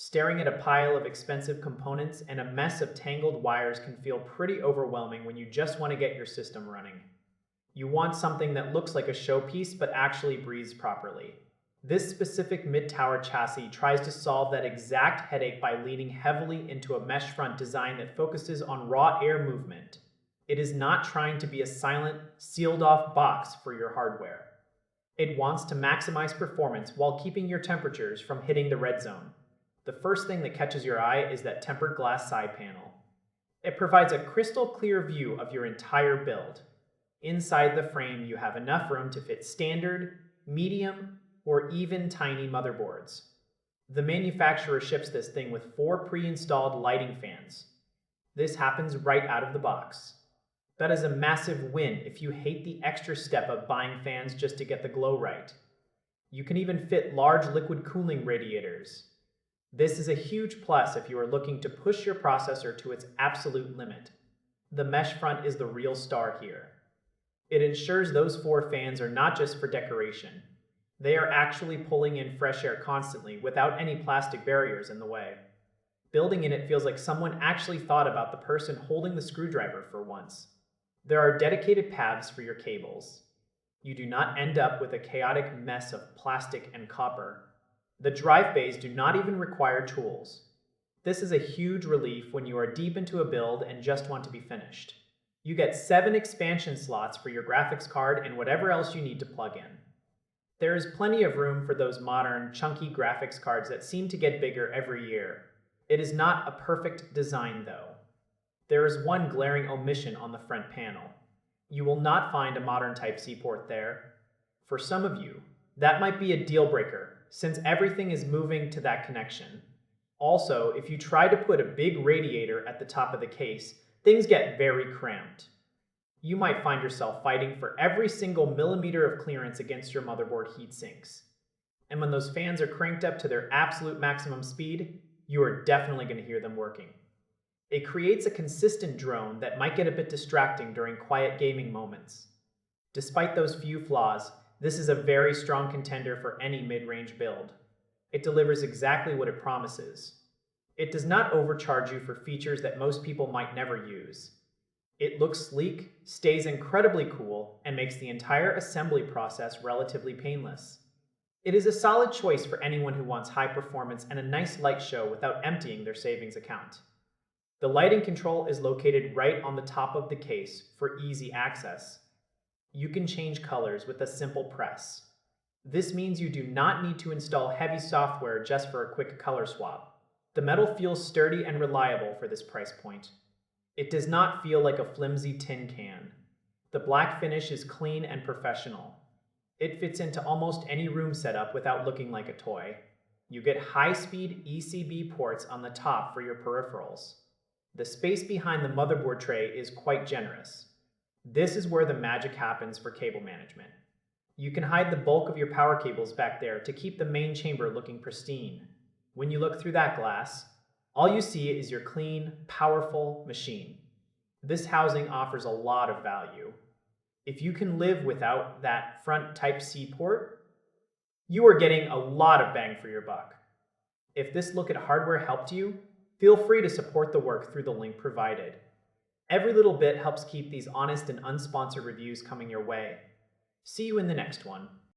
Staring at a pile of expensive components and a mess of tangled wires can feel pretty overwhelming when you just want to get your system running. You want something that looks like a showpiece but actually breathes properly. This specific mid-tower chassis tries to solve that exact headache by leaning heavily into a mesh front design that focuses on raw air movement. It is not trying to be a silent, sealed-off box for your hardware. It wants to maximize performance while keeping your temperatures from hitting the red zone. The first thing that catches your eye is that tempered glass side panel. It provides a crystal clear view of your entire build. Inside the frame, you have enough room to fit standard, medium, or even tiny motherboards. The manufacturer ships this thing with 4 pre-installed lighting fans. This happens right out of the box. That is a massive win if you hate the extra step of buying fans just to get the glow right. You can even fit large liquid cooling radiators. This is a huge plus if you are looking to push your processor to its absolute limit. The mesh front is the real star here. It ensures those 4 fans are not just for decoration. They are actually pulling in fresh air constantly without any plastic barriers in the way. Building in it feels like someone actually thought about the person holding the screwdriver for once. There are dedicated paths for your cables. You do not end up with a chaotic mess of plastic and copper. The drive bays do not even require tools. This is a huge relief when you are deep into a build and just want to be finished. You get 7 expansion slots for your graphics card and whatever else you need to plug in. There is plenty of room for those modern, chunky graphics cards that seem to get bigger every year. It is not a perfect design, though. There is one glaring omission on the front panel. You will not find a modern Type-C port there. For some of you, that might be a deal breaker, since everything is moving to that connection. Also, if you try to put a big radiator at the top of the case, things get very cramped. You might find yourself fighting for every single millimeter of clearance against your motherboard heat sinks. And when those fans are cranked up to their absolute maximum speed, you are definitely going to hear them working. It creates a consistent drone that might get a bit distracting during quiet gaming moments. Despite those few flaws, this is a very strong contender for any mid-range build. It delivers exactly what it promises. It does not overcharge you for features that most people might never use. It looks sleek, stays incredibly cool, and makes the entire assembly process relatively painless. It is a solid choice for anyone who wants high performance and a nice light show without emptying their savings account. The lighting control is located right on the top of the case for easy access. You can change colors with a simple press. This means you do not need to install heavy software just for a quick color swap. The metal feels sturdy and reliable for this price point. It does not feel like a flimsy tin can. The black finish is clean and professional. It fits into almost any room setup without looking like a toy. You get high-speed ECB ports on the top for your peripherals. The space behind the motherboard tray is quite generous. This is where the magic happens for cable management. You can hide the bulk of your power cables back there to keep the main chamber looking pristine. When you look through that glass, all you see is your clean, powerful machine. This housing offers a lot of value. If you can live without that front Type-C port, you are getting a lot of bang for your buck. If this look at hardware helped you, feel free to support the work through the link provided. Every little bit helps keep these honest and unsponsored reviews coming your way. See you in the next one.